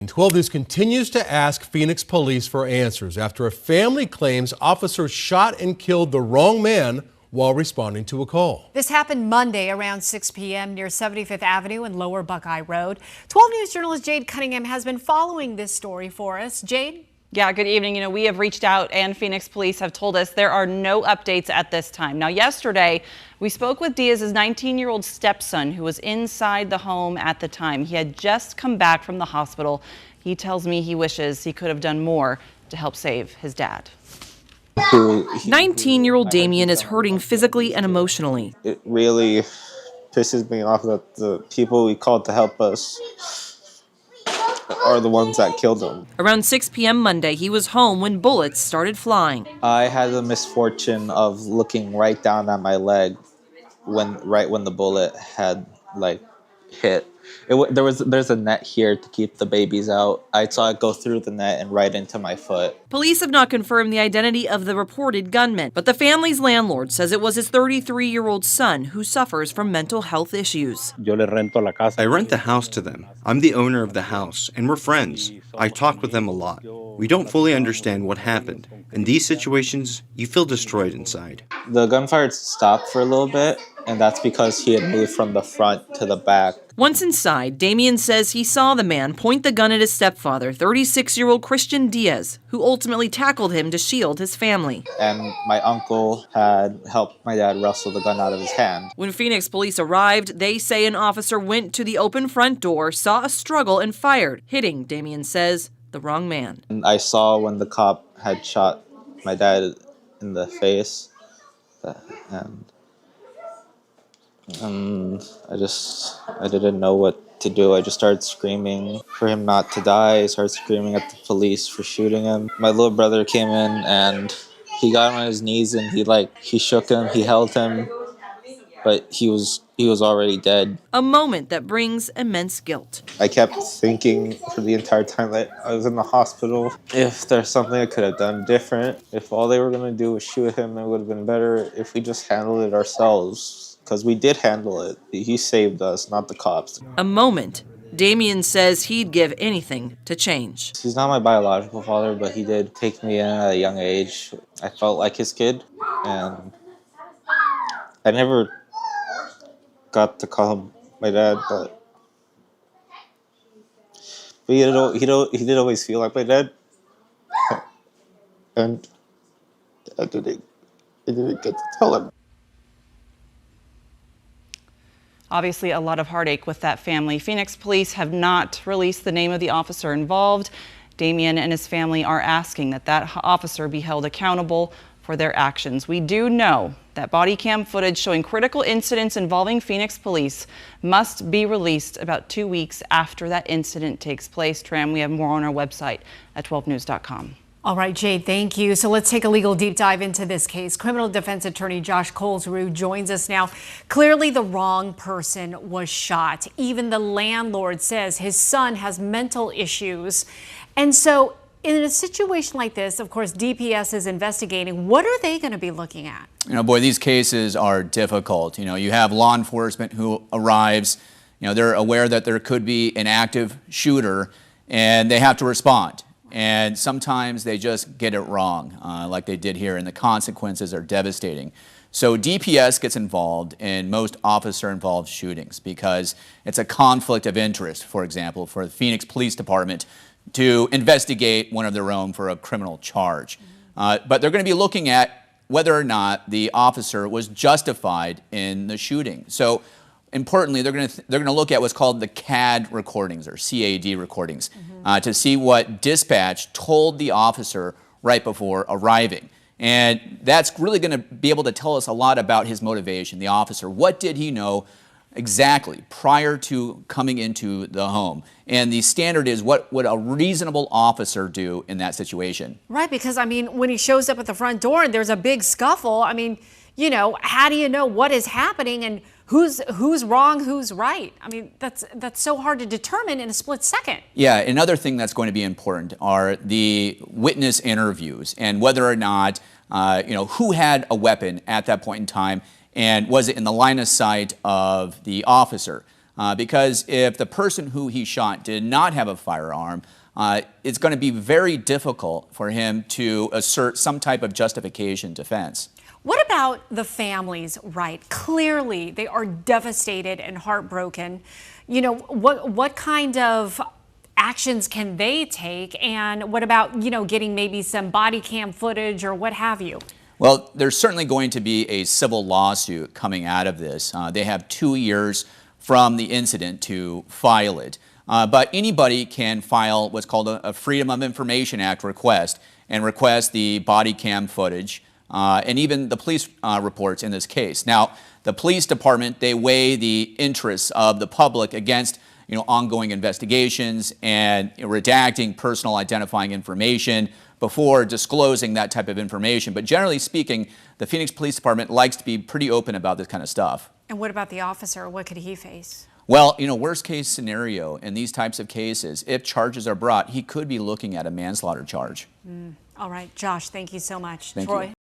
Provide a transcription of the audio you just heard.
And 12 News continues to ask Phoenix police for answers after a family claims officers shot and killed the wrong man while responding to a call. This happened Monday around 6 p.m. near 75th Avenue and Lower Buckeye Road. 12 News journalist Jade Cunningham has been following this story for us. Jade? Yeah, good evening. We have reached out and Phoenix police have told us there are no updates at this time. Now, yesterday, we spoke with Diaz's 19-year-old stepson who was inside the home at the time. He had just come back from the hospital. He tells me he wishes he could have done more to help save his dad. 19-year-old Damien is hurting physically and emotionally. It really pisses me off that the people we called to help us are the ones that killed him. Around 6 p.m. Monday, he was home when bullets started flying. I had the misfortune of looking right down at my leg right when the bullet had hit. There's a net here to keep the babies out. I saw it go through the net and right into my foot. Police have not confirmed the identity of the reported gunman, but the family's landlord says it was his 33-year-old son who suffers from mental health issues. I rent the house to them. I'm the owner of the house, and we're friends. I talk with them a lot. We don't fully understand what happened. In these situations, you feel destroyed inside. The gunfire stopped for a little bit, and that's because he had moved from the front to the back. Once inside, Damien says he saw the man point the gun at his stepfather, 36-year-old Christian Diaz, who ultimately tackled him to shield his family. And my uncle had helped my dad wrestle the gun out of his hand. When Phoenix police arrived, they say an officer went to the open front door, saw a struggle, and fired, hitting, Damien says, the wrong man. And I saw when the cop had shot my dad in the face, and I didn't know what to do. I just started screaming for him not to die. I started screaming at the police for shooting him. My little brother came in and he got on his knees and he shook him, he held him, but he was already dead. A moment that brings immense guilt. I kept thinking for the entire time that I was in the hospital, if there's something I could have done different, if all they were going to do was shoot him, it would have been better if we just handled it ourselves. Because we did handle it. He saved us, not the cops. A moment Damien says he'd give anything to change. He's not my biological father, but he did take me in at a young age. I felt like his kid, and I never got to call him my dad, but he did always feel like my dad, and I didn't get to tell him. Obviously, a lot of heartache with that family. Phoenix police have not released the name of the officer involved. Damien and his family are asking that officer be held accountable for their actions. We do know that body cam footage showing critical incidents involving Phoenix police must be released about 2 weeks after that incident takes place. Tram, we have more on our website at 12news.com. All right, Jade, thank you. So let's take a legal deep dive into this case. Criminal defense attorney Josh Colesrue joins us now. Clearly, the wrong person was shot. Even the landlord says his son has mental issues. And so in a situation like this, of course, DPS is investigating. What are they going to be looking at? Boy, these cases are difficult. You have law enforcement who arrives. They're aware that there could be an active shooter, and they have to respond. And sometimes they just get it wrong, like they did here, and the consequences are devastating. So DPS gets involved in most officer-involved shootings because it's a conflict of interest, for example, for the Phoenix Police Department to investigate one of their own for a criminal charge. But they're going to be looking at whether or not the officer was justified in the shooting. So importantly, they're going to look at what's called the CAD recordings, or CAD recordings, to see what dispatch told the officer right before arriving. And that's really going to be able to tell us a lot about his motivation, the officer. What did he know exactly prior to coming into the home? And the standard is, what would a reasonable officer do in that situation? Right, because, when he shows up at the front door and there's a big scuffle, how do you know what is happening and who's wrong, who's right? That's so hard to determine in a split second. Yeah, another thing that's going to be important are the witness interviews and whether or not, who had a weapon at that point in time and was it in the line of sight of the officer. because if the person who he shot did not have a firearm, it's going to be very difficult for him to assert some type of justification defense. What about the families, right? Clearly, they are devastated and heartbroken. You know, what kind of actions can they take? And what about, getting maybe some body cam footage or what have you? Well, there's certainly going to be a civil lawsuit coming out of this. They have 2 years from the incident to file it. But anybody can file what's called a Freedom of Information Act request and request the body cam footage and even the police reports in this case. Now, the police department, they weigh the interests of the public against ongoing investigations and redacting personal identifying information before disclosing that type of information. But generally speaking, the Phoenix Police Department likes to be pretty open about this kind of stuff. And what about the officer? What could he face? Well, worst case scenario in these types of cases, if charges are brought, he could be looking at a manslaughter charge. All right, Josh, thank you so much. Thank Troy? you.